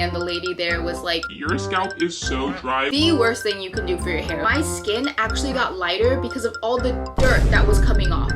and the lady there was like, your scalp is so dry. The worst thing you can do for your hair. My skin actually got lighter because of all the dirt that was coming off.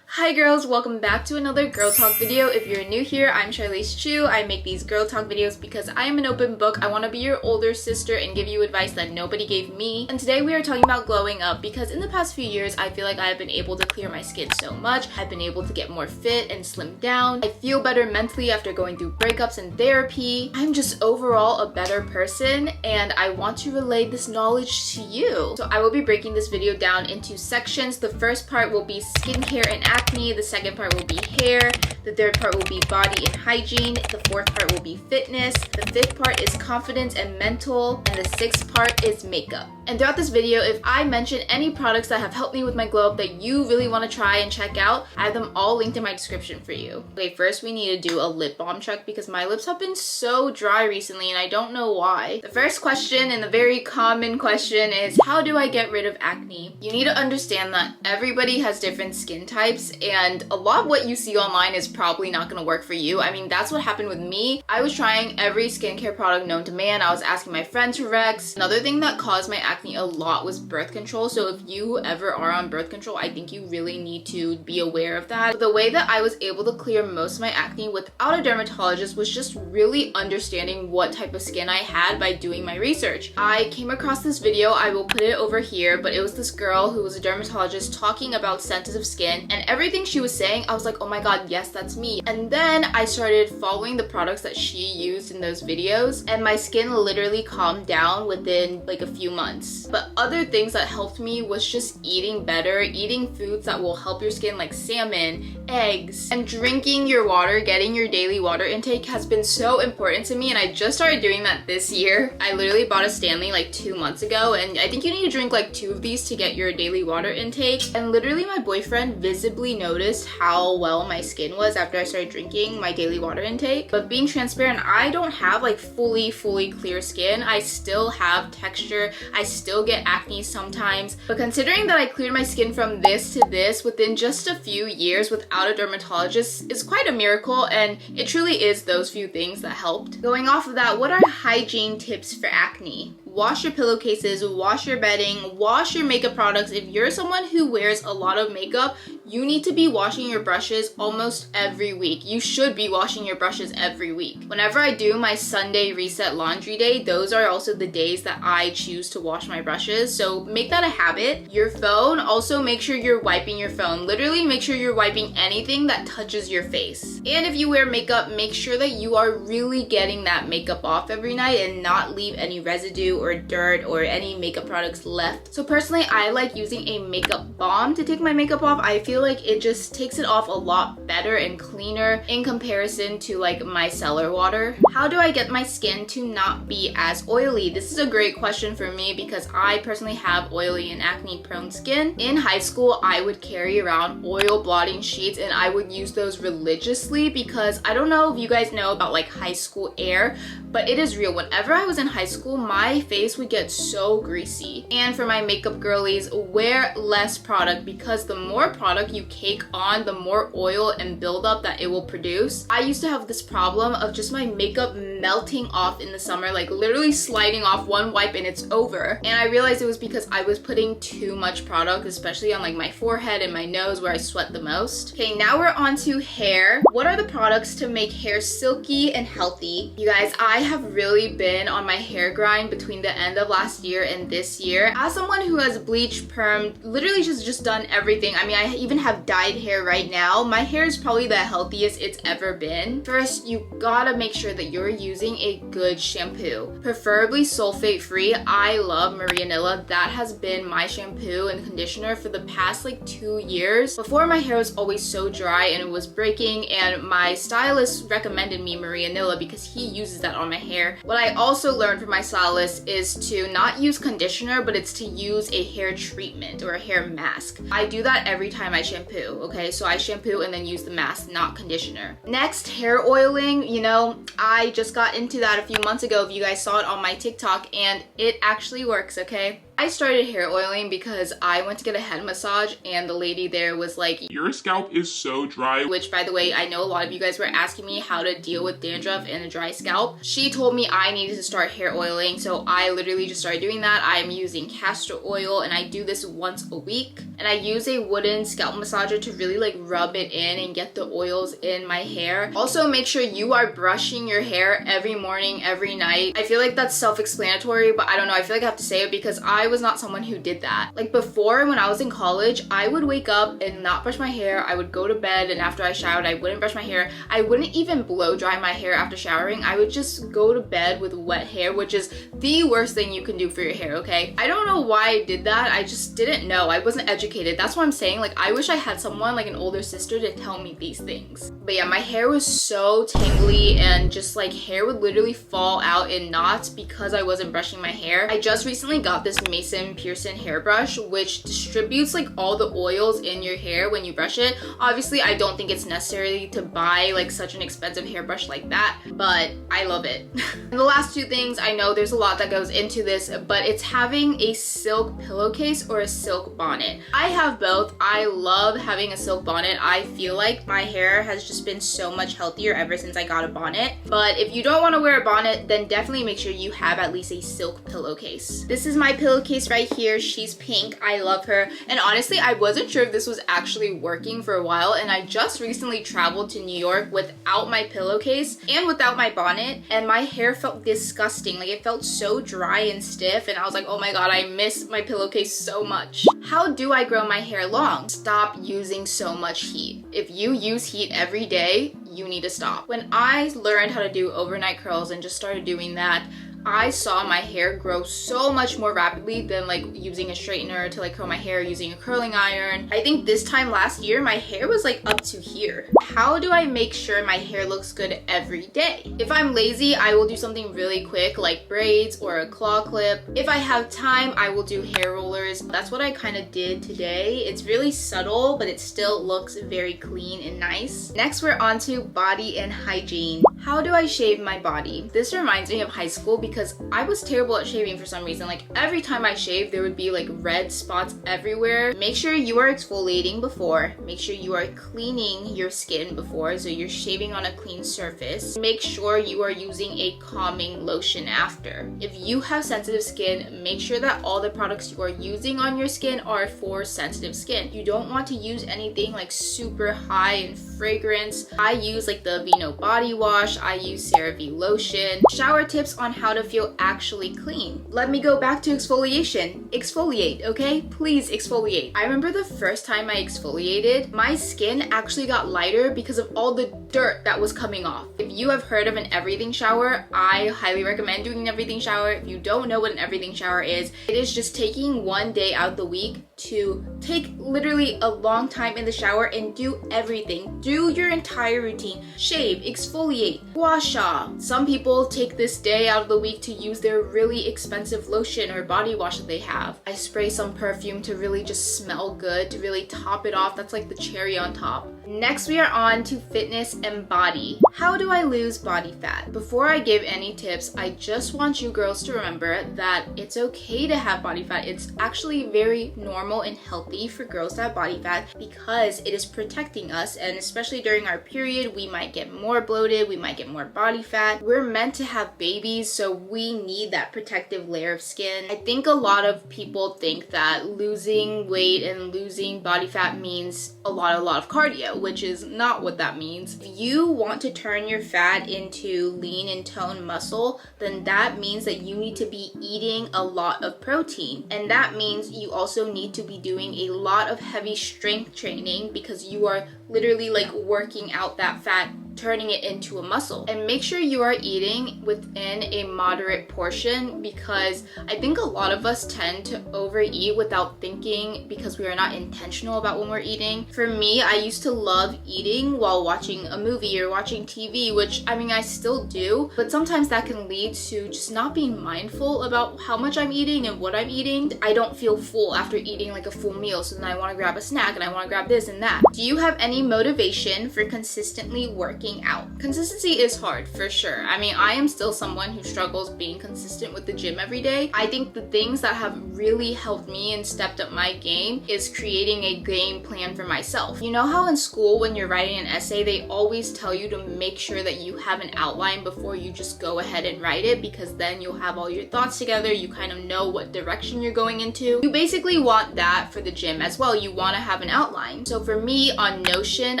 Hi girls, welcome back to another girl talk video. If you're new here, I'm Charlize Chu. I make these girl talk videos because I am an open book. I want to be your older sister and give you advice that nobody gave me. And today we are talking about glowing up because in the past few years, I feel like I have been able to clear my skin so much. I've been able to get more fit and slim down. I feel better mentally after going through breakups and therapy. I'm just overall a better person and I want to relay this knowledge to you. So I will be breaking this video down into sections. The first part will be skincare and acne. The second part will be hair. The third part will be body and hygiene. The fourth part will be fitness. The fifth part is confidence and mental. And the sixth part is makeup. And throughout this video, if I mention any products that have helped me with my glow up that you really want to try and check out, I have them all linked in my description for you. Okay, first we need to do a lip balm check because my lips have been so dry recently and I don't know why. The first question and the very common question is, how do I get rid of acne? You need to understand that everybody has different skin types and a lot of what you see online is probably not going to work for you. I mean, that's what happened with me. I was trying every skincare product known to man. I was asking my friends for recs. Another thing that caused my acne a lot was birth control. So if you ever are on birth control, I think you really need to be aware of that. But the way that I was able to clear most of my acne without a dermatologist was just really understanding what type of skin I had by doing my research. I came across this video, I will put it over here, but it was this girl who was a dermatologist talking about sensitive skin, and everything she was saying, I was like, oh my god, yes, that's me. And then I started following the products that she used in those videos, and my skin literally calmed down within like a few months. But other things that helped me was just eating better, eating foods that will help your skin like salmon, eggs, and drinking your water. Getting your daily water intake has been so important to me, and I just started doing that this year. I literally bought a Stanley like 2 months ago, and I think you need to drink like 2 of these to get your daily water intake. And literally my boyfriend visibly noticed how well my skin was after I started drinking my daily water intake. But being transparent, I don't have like fully clear skin. I still have texture. I still get acne sometimes. But considering that I cleared my skin from this to this within just a few years without a dermatologist is quite a miracle, and it truly is those few things that helped. Going off of that, what are hygiene tips for acne? Wash your pillowcases, wash your bedding, wash your makeup products. If you're someone who wears a lot of makeup, you need to be washing your brushes almost every week. You should be washing your brushes every week. Whenever I do my Sunday reset laundry day, those are also the days that I choose to wash my brushes. So make that a habit. Your phone, also make sure you're wiping your phone. Literally make sure you're wiping anything that touches your face. And if you wear makeup, make sure that you are really getting that makeup off every night and not leave any residue or dirt or any makeup products left. So personally, I like using a makeup balm to take my makeup off. I feel like it just takes it off a lot better and cleaner in comparison to like micellar water. How do I get my skin to not be as oily? This is a great question for me because I personally have oily and acne prone skin. In high school, I would carry around oil blotting sheets and I would use those religiously because I don't know if you guys know about like high school air, but it is real. Whenever I was in high school, my face would get so greasy. And for my makeup girlies, wear less product because the more product you cake on, the more oil and buildup that it will produce. I used to have this problem of just my makeup melting off in the summer, like literally sliding off one wipe and it's over. And I realized it was because I was putting too much product, especially on like my forehead and my nose where I sweat the most. Okay, now we're on to hair. What are the products to make hair silky and healthy? You guys, I have really been on my hair grind between the end of last year and this year. As someone who has bleached, permed, literally just done everything. I mean, I even have dyed hair right now. My hair is probably the healthiest it's ever been. First, you gotta make sure that you're using a good shampoo, preferably sulfate free. I love Marianella. That has been my shampoo and conditioner for the past like 2 years. Before, my hair was always so dry and it was breaking, and my stylist recommended me Marianella because he uses that on my hair. What I also learned from my stylist is to not use conditioner, but it's to use a hair treatment or a hair mask. I do that every time I shampoo, okay? So I shampoo and then use the mask, not conditioner. Next, hair oiling. You know, I just got into that a few months ago if you guys saw it on my TikTok, and it actually works, okay? I started hair oiling because I went to get a head massage and the lady there was like, Your scalp is so dry. which by the way, I know a lot of you guys were asking me how to deal with dandruff and a dry scalp. She told me I needed to start hair oiling, so I literally just started doing that. I'm using castor oil and I do this once a week. And I use a wooden scalp massager to really like rub it in and get the oils in my hair. Also, make sure you are brushing your hair every morning, every night. I feel like that's self-explanatory, but I don't know, I feel like I have to say it because I was not someone who did that. Like before, when I was in college, I would wake up and not brush my hair. I would go to bed, and after I showered, I wouldn't brush my hair. I wouldn't even blow dry my hair after showering. I would just go to bed with wet hair, which is the worst thing you can do for your hair, okay? I don't know why I did that. I just didn't know. I wasn't educated. That's what I'm saying. Like, I wish I had someone like an older sister to tell me these things. But yeah, my hair was so tangly and just like hair would literally fall out in knots because I wasn't brushing my hair. I just recently got this Mason Pearson hairbrush, which distributes like all the oils in your hair when you brush it. Obviously, I don't think it's necessary to buy like such an expensive hairbrush like that, but I love it. And the last two things, I know there's a lot that goes into this, but it's having a silk pillowcase or a silk bonnet. I have both. I love having a silk bonnet. I feel like my hair has just been so much healthier ever since I got a bonnet. But if you don't want to wear a bonnet, then definitely make sure you have at least a silk pillowcase. This is my pillowcase right here. She's pink. I love her. And honestly, I wasn't sure if this was actually working for a while, and I just recently traveled to New York without my pillowcase and without my bonnet, and my hair felt disgusting. Like, it felt so dry and stiff, and I was like, oh my god, I miss my pillowcase so much. How do I grow my hair long? Stop using so much heat. If you use heat every day, you need to stop. When I learned how to do overnight curls and just started doing that, I saw my hair grow so much more rapidly than like using a straightener to like curl my hair using a curling iron. I think this time last year, my hair was like up to here. How do I make sure my hair looks good every day? If I'm lazy, I will do something really quick like braids or a claw clip. If I have time, I will do hair rollers. That's what I kind of did today. It's really subtle, but it still looks very clean and nice. Next, we're on to body and hygiene. How do I shave my body? This reminds me of high school because I was terrible at shaving for some reason. Like, every time I shaved, there would be like red spots everywhere. Make sure you are exfoliating before. Make sure you are cleaning your skin before, so you're shaving on a clean surface. Make sure you are using a calming lotion after. If you have sensitive skin, make sure that all the products you are using on your skin are for sensitive skin. You don't want to use anything like super high in fragrance. I use like the Vino body wash. I use CeraVe lotion. Shower tips on how to feel actually clean. Let me go back to exfoliation. Exfoliate, okay? Please exfoliate. I remember the first time I exfoliated, my skin actually got lighter because of all the dirt that was coming off. If you have heard of an everything shower, I highly recommend doing an everything shower. If you don't know what an everything shower is, it is just taking one day out of the week to take literally a long time in the shower and do everything. Do your entire routine. Shave, exfoliate, gua sha. Some people take this day out of the week to use their really expensive lotion or body wash that they have. I spray some perfume to really just smell good, to really top it off. That's like the cherry on top. Next, we are on to fitness and body. How do I lose body fat? Before I give any tips, I just want you girls to remember that it's okay to have body fat. It's actually very normal and healthy for girls to have body fat because it is protecting us, and especially during our period, we might get more bloated, we might get more body fat. We're meant to have babies, so we need that protective layer of skin. I think a lot of people think that losing weight and losing body fat means a lot of cardio, which is not what that means. If you want to turn your fat into lean and toned muscle, then that means that you need to be eating a lot of protein. And that means you also need to be doing a lot of heavy strength training because you are literally like working out that fat, turning it into a muscle. And make sure you are eating within a moderate portion because I think a lot of us tend to overeat without thinking because we are not intentional about when we're eating. For me, I used to love eating while watching a movie or watching TV, which I mean I still do, but sometimes that can lead to just not being mindful about how much I'm eating and what I'm eating. I don't feel full after eating like a full meal, so then I want to grab a snack and I want to grab this and that. Do you have any any motivation for consistently working out? Consistency is hard for sure. I mean, I am still someone who struggles being consistent with the gym every day. I think the things that have really helped me and stepped up my game is creating a game plan for myself. You know how in school when you're writing an essay, they always tell you to make sure that you have an outline before you just go ahead and write it, because then you'll have all your thoughts together, you kind of know what direction you're going into. You basically want that for the gym as well. You want to have an outline. So for me on Notion,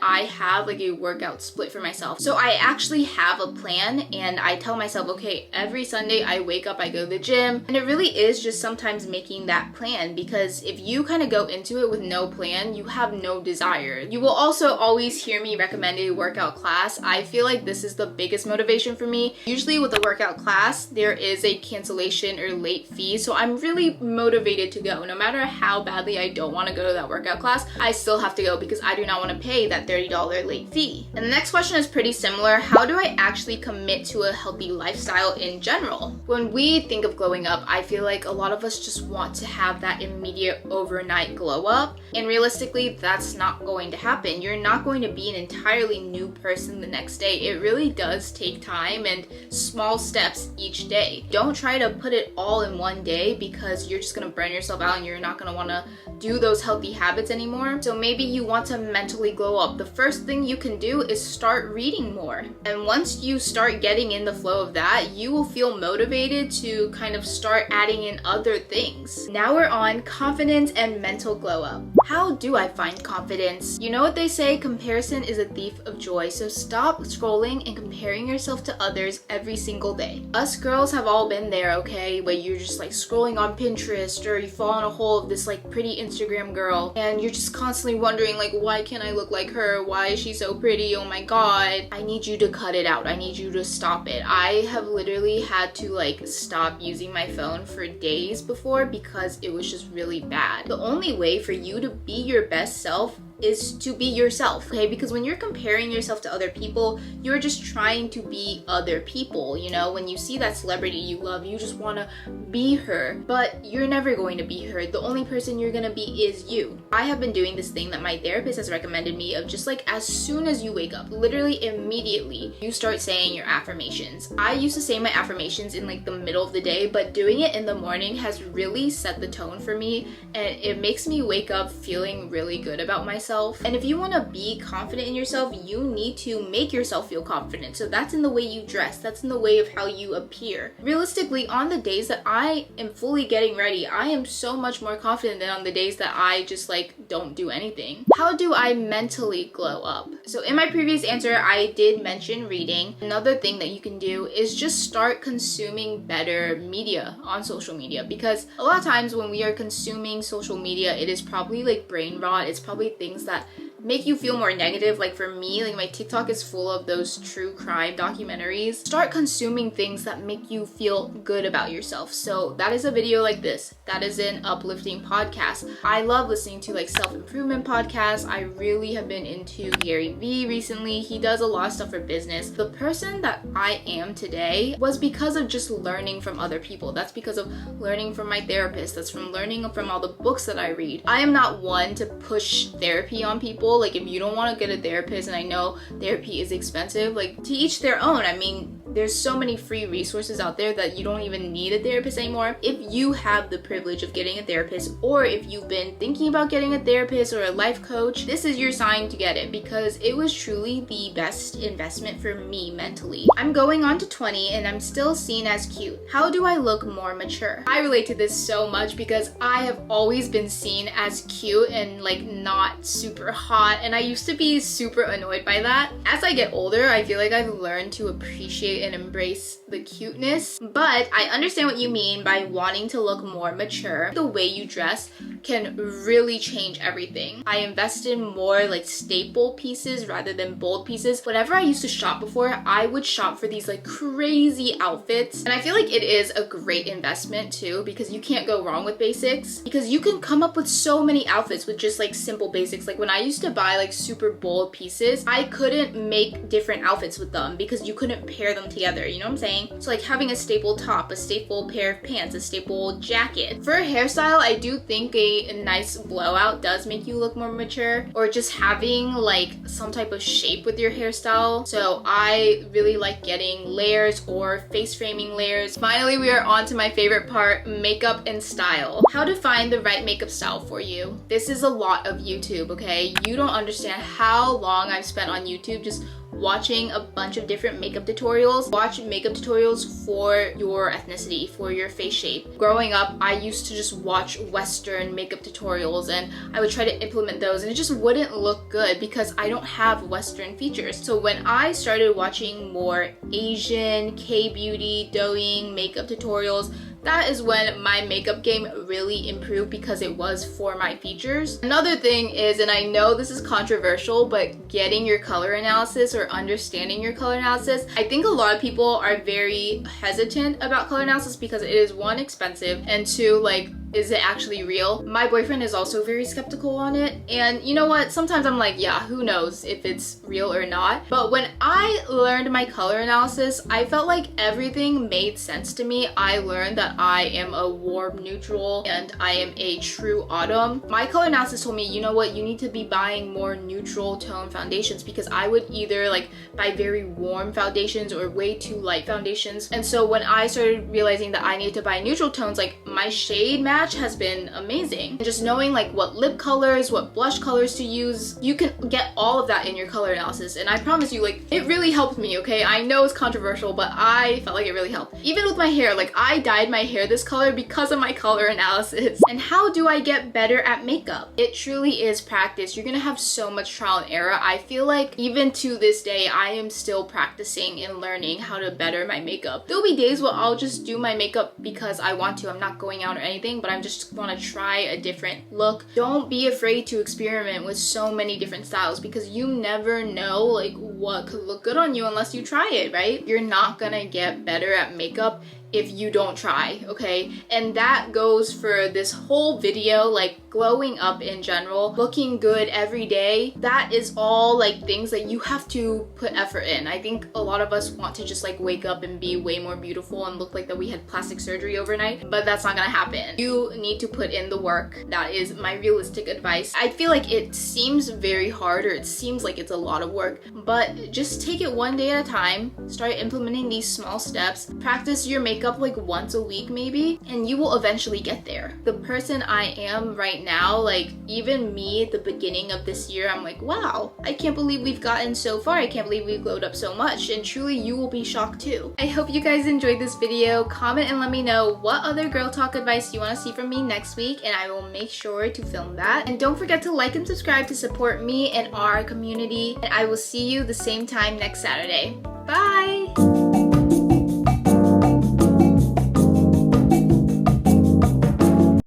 I have like a workout split for myself. So I actually have a plan and I tell myself, okay, every Sunday I wake up, I go to the gym. And it really is just sometimes making that plan, because if you kind of go into it with no plan, you have no desire. You will also always hear me recommend a workout class. I feel like this is the biggest motivation for me. Usually with a workout class, there is a cancellation or late fee. So I'm really motivated to go. No matter how badly I don't want to go to that workout class, I still have to go because I do not want to pay that $30 late fee. And the next question is pretty similar. How do I actually commit to a healthy lifestyle in general? When we think of glowing up, I feel like a lot of us just want to have that immediate overnight glow up. And realistically, that's not going to happen. You're not going to be an entirely new person the next day. It really does take time and small steps each day. Don't try to put it all in one day because you're just going to burn yourself out and you're not going to want to do those healthy habits anymore. So maybe you want to mentally glow up. The first thing you can do is start reading more. And once you start getting in the flow of that, you will feel motivated to kind of start adding in other things. Now we're on confidence and mental glow up. How do I find confidence? You know what they say, comparison is a thief of joy. So stop scrolling and comparing yourself to others every single day. Us girls have all been there, okay? Where you're just like scrolling on Pinterest or you fall in a hole of this like pretty Instagram girl and you're just constantly wondering like, why can't I look like her? Why is she so pretty? Oh my god. I need you to cut it out. I need you to stop it. I have literally had to like stop using my phone for days before because it was just really bad. The only way for you to be your best self is to be yourself, okay? Because when you're comparing yourself to other people, you're just trying to be other people, you know? When you see that celebrity you love, you just want to be her, but you're never going to be her. The only person you're gonna be is you. I have been doing this thing that my therapist has recommended me of just like as soon as you wake up, literally immediately, you start saying your affirmations. I used to say my affirmations in like the middle of the day, but doing it in the morning has really set the tone for me and it makes me wake up feeling really good about myself. And if you want to be confident in yourself, you need to make yourself feel confident. So that's in the way you dress, that's in the way of how you appear. Realistically, on the days that I am fully getting ready, I am so much more confident than on the days that I just like don't do anything. How do I mentally glow up? So in my previous answer, I did mention reading. Another thing that you can do is just start consuming better media on social media, because a lot of times when we are consuming social media, it is probably like brain rot. It's probably things that make you feel more negative. Like for me, like my TikTok is full of those true crime documentaries. Start consuming things that make you feel good about yourself. So that is a video like this. That is an uplifting podcast. I love listening to like self-improvement podcasts. I really have been into Gary Vee recently. He does a lot of stuff for business. The person that I am today was because of just learning from other people. That's because of learning from my therapist. That's from learning from all the books that I read. I am not one to push therapy on people. Like if you don't want to get a therapist, and I know therapy is expensive, like to each their own. I mean, there's so many free resources out there that you don't even need a therapist anymore. If you have the privilege of getting a therapist, or if you've been thinking about getting a therapist or a life coach, this is your sign to get it, because it was truly the best investment for me mentally. I'm going on to 20 and I'm still seen as cute. How do I look more mature? I relate to this so much because I have always been seen as cute and like not super hot, and I used to be super annoyed by that. As I get older, I feel like I've learned to appreciate and embrace the cuteness, but I understand what you mean by wanting to look more mature. The way you dress can really change everything. I invest in more like staple pieces rather than bold pieces. Whenever I used to shop before, I would shop for these like crazy outfits, and I feel like it is a great investment too, because you can't go wrong with basics, because you can come up with so many outfits with just like simple basics. Like when I used to buy like super bold pieces, I couldn't make different outfits with them because you couldn't pair them together, you know what I'm saying? So like having a staple top, a staple pair of pants, a staple jacket. For a hairstyle, I do think a nice blowout does make you look more mature, or just having like some type of shape with your hairstyle. So I really like getting layers or face framing layers. Finally, we are on to my favorite part, makeup and style. How to find the right makeup style for you. This is a lot of YouTube, okay? You don't understand how long I've spent on YouTube just watching a bunch of different makeup tutorials. Watch makeup tutorials for your ethnicity, for your face shape. Growing up, I used to just watch Western makeup tutorials and I would try to implement those, and it just wouldn't look good because I don't have Western features. So when I started watching more Asian, K-beauty, doing makeup tutorials, that is when my makeup game really improved because it was for my features. Another thing is, and I know this is controversial, but getting your color analysis or understanding your color analysis. I think a lot of people are very hesitant about color analysis because it is one, expensive, and two, like, is it actually real? My boyfriend is also very skeptical on it, and you know what? Sometimes I'm like, yeah, who knows if it's real or not. But when I learned my color analysis, I felt like everything made sense to me. I learned that I am a warm neutral and I am a true autumn. My color analysis told me, you know what? You need to be buying more neutral tone foundations, because I would either like buy very warm foundations or way too light foundations. And so when I started realizing that I needed to buy neutral tones, like my shade match has been amazing. And just knowing like what lip colors, what blush colors to use, you can get all of that in your color analysis. And I promise you, like, it really helped me, okay? I know it's controversial, but I felt like it really helped. Even with my hair, like I dyed my hair this color because of my color analysis. And how do I get better at makeup? It truly is practice. You're gonna have so much trial and error. I feel like even to this day, I am still practicing and learning how to better my makeup. There'll be days where I'll just do my makeup because I want to. I'm not going out or anything, but I'm just want to try a different look. Don't be afraid to experiment with so many different styles, because you never know like what could look good on you unless you try it, right? You're not gonna get better at makeup if you don't try, okay? And that goes for this whole video, like glowing up in general, looking good every day. That is all like things that you have to put effort in. I think a lot of us want to just like wake up and be way more beautiful and look like that we had plastic surgery overnight, but that's not gonna happen. You need to put in the work. That is my realistic advice. I feel like it seems very hard, or it seems like it's a lot of work, but just take it one day at a time. Start implementing these small steps. Practice your makeup like once a week maybe, and you will eventually get there. The person I am right now, like even me at the beginning of this year, I'm like, wow, I can't believe we've gotten so far. I can't believe we've glowed up so much, and truly you will be shocked too. I hope you guys enjoyed this video. Comment and let me know what other girl talk advice you want to see from me next week, and I will make sure to film that. And don't forget to like and subscribe to support me and our community, and I will see you the same time next Saturday. Bye!